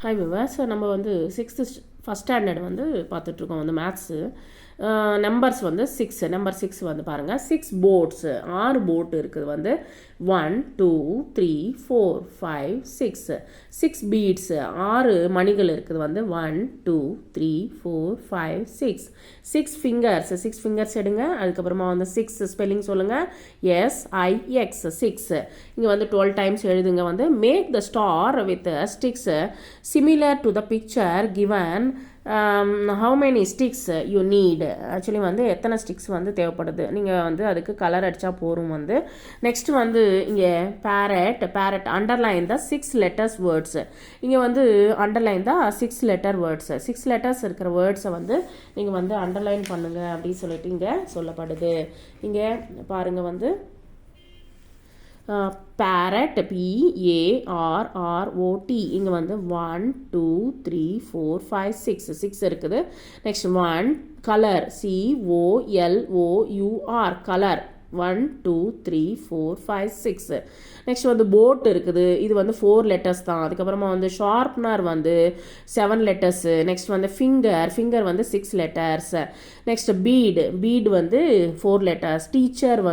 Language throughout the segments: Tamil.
ஹாய் விவாஸ். நம்ம வந்து ஃபஸ்ட் ஸ்டாண்டர்ட் வந்து பார்த்துட்ருக்கோம் வந்து மேத்ஸு. நம்பர்ஸ் வந்து நம்பர் 6 வந்து பாருங்கள். 6 போர்ட்ஸு 6 போட் இருக்குது வந்து 1 2 3 4 5 6 6 பீட்ஸு 6 மணிகள் இருக்குது வந்து 1 2 3 4 5 6 6 ஃபிங்கர்ஸ் எடுங்க. அதுக்கப்புறமா வந்து 6 ஸ்பெல்லிங் சொல்லுங்கள். SIX 6. இங்கே வந்து 12 டைம்ஸ் எழுதுங்க. வந்து make the star with sticks similar to the picture given. How many sticks you need. Actually வந்து எத்தனை ஸ்டிக்ஸ் வந்து தேவைப்படுது, நீங்கள் வந்து அதுக்கு கலர் அடித்தா போகும். வந்து நெக்ஸ்ட் வந்து இங்கே parrot underline the 6 letters words. இங்கே வந்து underline the 6 letter words. 6 letters இருக்கிற வேர்ட்ஸை வந்து நீங்கள் வந்து அண்டர்லைன் பண்ணுங்க அப்படின்னு சொல்லிட்டு இங்கே சொல்லப்படுது. இங்கே பாருங்கள் வந்து பேரட் PARROT. இங்கே வந்து 1 2 3 4 5 6 இருக்குது. Next 1 colour COLOUR colour 1 2 3 4 5 6. Next வந்து போட் இருக்குது. இது வந்து 4 லெட்டர்ஸ் தான். அதுக்கப்புறமா வந்து ஷார்ப்னர் வந்து 7 லெட்டர்ஸு. நெக்ஸ்ட் வந்து ஃபிங்கர் வந்து 6 லெட்டர்ஸ். நெக்ஸ்ட் பீட் வந்து 4 லெட்டர்ஸ். டீச்சர்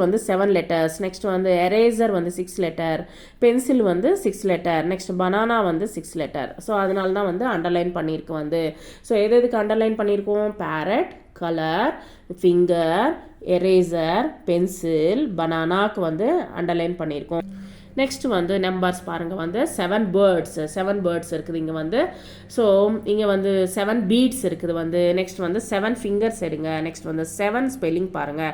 வந்து 7 லெட்டர்ஸ். நெக்ஸ்ட் வந்து எரேசர் வந்து 6 லெட்டர். பென்சில் வந்து 6 லெட்டர். நெக்ஸ்ட் பனானா வந்து 6 லெட்டர். ஸோ அதனால தான் வந்து அண்டர்லைன் பண்ணியிருக்கு வந்து. ஸோ எதுக்கு அண்டர்லைன் பண்ணியிருக்கோம்? Parrot, colour, finger, eraser, pencil, பனானாக்கு வந்து அண்டர்லைன் பண்ணியிருக்கோம். நெக்ஸ்ட் வந்து நம்பர்ஸ் பாருங்கள். வந்து 7 பேர்ட்ஸ் இருக்குது இங்கே வந்து. ஸோ இங்கே வந்து 7 பீட்ஸ் இருக்குது வந்து. நெக்ஸ்ட் வந்து 7 ஃபிங்கர்ஸ் எடுங்க. நெக்ஸ்ட் வந்து 7 ஸ்பெல்லிங் பாருங்கள்.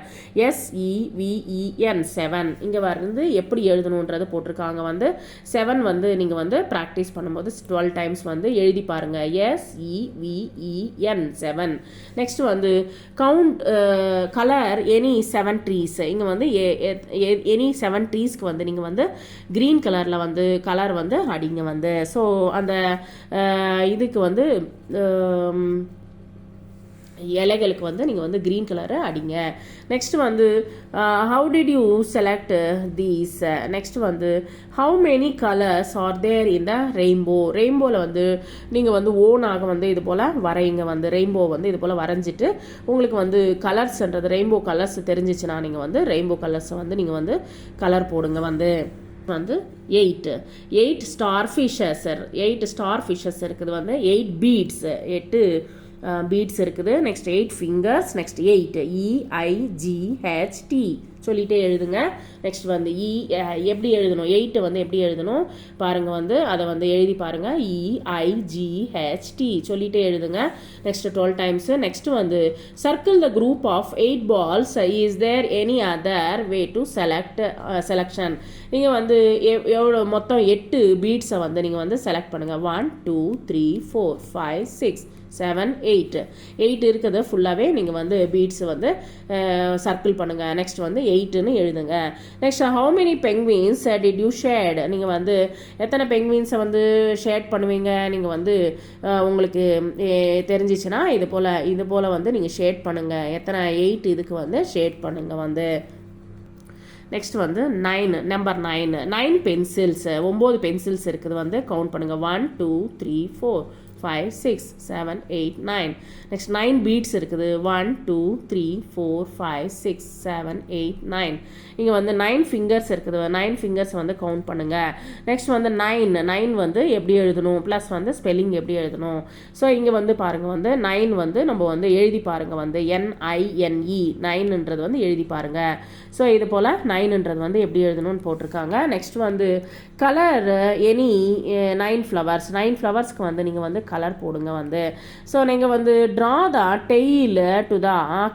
SEVEN 7. இங்கே வந்து எப்படி எழுதணுன்றது போட்டிருக்காங்க. வந்து 7 வந்து நீங்கள் வந்து ப்ராக்டிஸ் பண்ணும்போது 12 டைம்ஸ் வந்து எழுதி பாருங்கள். SEVEN 7. நெக்ஸ்ட் வந்து கவுண்ட் கலர் எனி 7 ட்ரீஸ். இங்கே வந்து எனி 7 ட்ரீஸ்க்கு வந்து நீங்கள் வந்து கிரீன் கலரில் வந்து கலர் வந்து அடிங்க வந்து. ஸோ அந்த இதுக்கு வந்து இலைகளுக்கு வந்து நீங்கள் வந்து க்ரீன் கலரை அடிங்க. நெக்ஸ்ட் வந்து how did you select these. Next வந்து how many colours are there in the ரெயின்போவில் வந்து நீங்கள் வந்து ஓனாக வந்து இது போல் வரைங்க வந்து. ரெயின்போ வந்து இது போல் வரைஞ்சிட்டு உங்களுக்கு வந்து கலர்ஸ்ன்றது ரெயின்போ கலர்ஸ் தெரிஞ்சிச்சுன்னா நீங்கள் வந்து ரெயின்போ கலர்ஸை வந்து நீங்கள் வந்து கலர் போடுங்க வந்து. 8 ஸ்டார் ஃபிஷஸ் இருக்குது வந்து. 8 பீட்ஸ் 8 பீட்ஸ் இருக்குது. Next 8 fingers. நெக்ஸ்ட் 8 EIGHT சொல்லிகிட்டே எழுதுங்க. நெக்ஸ்ட் வந்து எப்படி எழுதணும், 8 வந்து எப்படி எழுதணும் பாருங்கள். வந்து அதை வந்து எழுதி பாருங்கள். EIGHT சொல்லிகிட்டே எழுதுங்க. Next 12 times. நெக்ஸ்ட் வந்து circle the group of 8 balls. Is there any other way to selection. நீங்கள் வந்து எவ்வளோ மொத்தம் 8 பீட்ஸை வந்து நீங்கள் வந்து செலக்ட் பண்ணுங்கள். 1 2 3 4 5 6 7 8 இருக்குது ஃபுல்லாகவே நீங்கள் வந்து பீட்ஸ் வந்து சர்க்கிள் பண்ணுங்கள். நெக்ஸ்ட் வந்து 8ன்னு எழுதுங்க. Next how many பெங்குவின்ஸ் did you shade. நீங்கள் வந்து எத்தனை பெங்குவின்ஸை வந்து ஷேட் பண்ணுவீங்க நீங்கள் வந்து உங்களுக்கு தெரிஞ்சிச்சுன்னா இது போல் வந்து நீங்கள் ஷேட் பண்ணுங்கள். எத்தனை 8 இதுக்கு வந்து ஷேட் பண்ணுங்கள் வந்து. நெக்ஸ்ட் வந்து 9 நம்பர் 9 பென்சில்ஸ் 9 பென்சில்ஸ் இருக்குது வந்து கவுண்ட் பண்ணுங்கள். 1 2 3 4 5 6 7 8 9. நெக்ஸ்ட் 9 பீட்ஸ் இருக்குது. 1 2 3 4 5 6 7 8 9. இங்கே வந்து 9 ஃபிங்கர்ஸ் இருக்குது. 9 ஃபிங்கர்ஸ் வந்து கவுண்ட் பண்ணுங்கள். நெக்ஸ்ட் வந்து 9 வந்து எப்படி எழுதணும் ப்ளஸ் வந்து ஸ்பெல்லிங் எப்படி எழுதணும். ஸோ இங்கே வந்து பாருங்கள். வந்து 9 வந்து நம்ம வந்து எழுதி பாருங்கள். வந்து NINE 9ன்றது வந்து எழுதி பாருங்கள். ஸோ இது போல் 9ன்றது வந்து எப்படி எழுதணும்னு போட்டிருக்காங்க. நெக்ஸ்ட் வந்து கலர் எனி 9 ஃப்ளவர்ஸ்க்கு வந்து நீங்கள் வந்து கலர் போடுங்க வந்து. ஸோ நீங்கள் வந்து draw the tail to the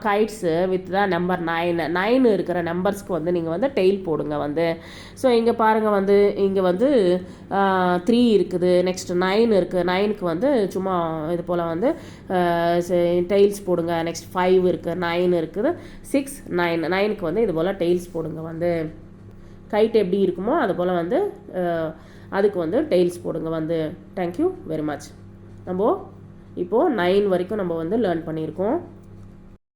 guides with the number 9 இருக்கிற நம்பர்ஸ்க்கு வந்து நீங்கள் வந்து டெய்ல் போடுங்க வந்து. ஸோ இங்கே பாருங்கள். வந்து இங்கே வந்து 3 இருக்குது. நெக்ஸ்ட் 9 இருக்குது. 9க்கு வந்து சும்மா இது போல் வந்து டெய்ல்ஸ் போடுங்க. நெக்ஸ்ட் 5 இருக்குது. 9 இருக்குது. 6 9க்கு வந்து இது போல் டெய்ல்ஸ் போடுங்க வந்து. கைட் எப்படி இருக்குமோ அது போல் வந்து அதுக்கு வந்து டெய்ல்ஸ் போடுங்க வந்து. Thank you very much. நம்ம இப்போது 9 வரைக்கும் நம்ம வந்து லேர்ன் பண்ணியிருக்கோம்.